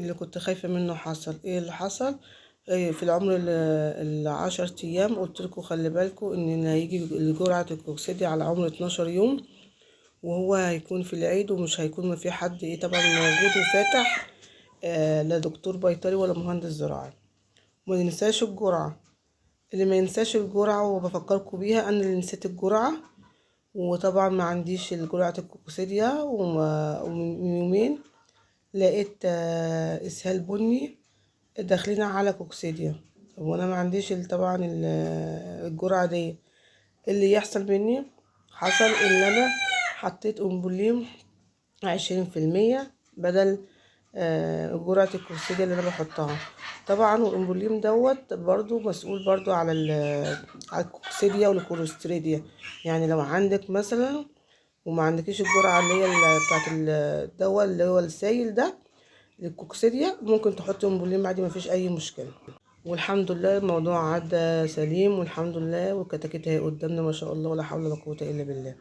اللي كنت خايفة منه حصل. ايه اللي حصل؟ في العمر ال10 ايام قلتلكوا خلي بالكوا ان هيجي جرعة الكوكسيديا على عمر 12 يوم، وهو هيكون في العيد ومش هيكون ما في حد طبعا موجود وفاتح، لا دكتور بيطري ولا مهندس زراعي. وما ننساش الجرعة، اللي ما ينساش الجرعة وبفكركوا بيها. انا اللي نسيت الجرعة، وطبعا ما عنديش جرعة الكوكسيديا، ومن يومين لقيت اسهال بني داخلين على كوكسيديا. طب وانا ما عنديش طبعا الجرعة دي. اللي يحصل مني حصل ان انا حطيت امبوليم 20% بدل جرعة الكوكسيديا اللي انا بحطها. طبعا والامبوليم دوت برضو مسؤول برضو على على الكوكسيديا والكوليستريديا. يعني لو عندك مثلا وما عندكيش الجرعة اللي هي بتاعت الدواء اللي هو السائل ده للكوكسيديا، ممكن تحطي امبوليم عادي، مفيش اي مشكلة. والحمد لله الموضوع عدى سليم والحمد لله، والكتاكيت اهي قدامنا ما شاء الله، ولا حول ولا قوة الا بالله.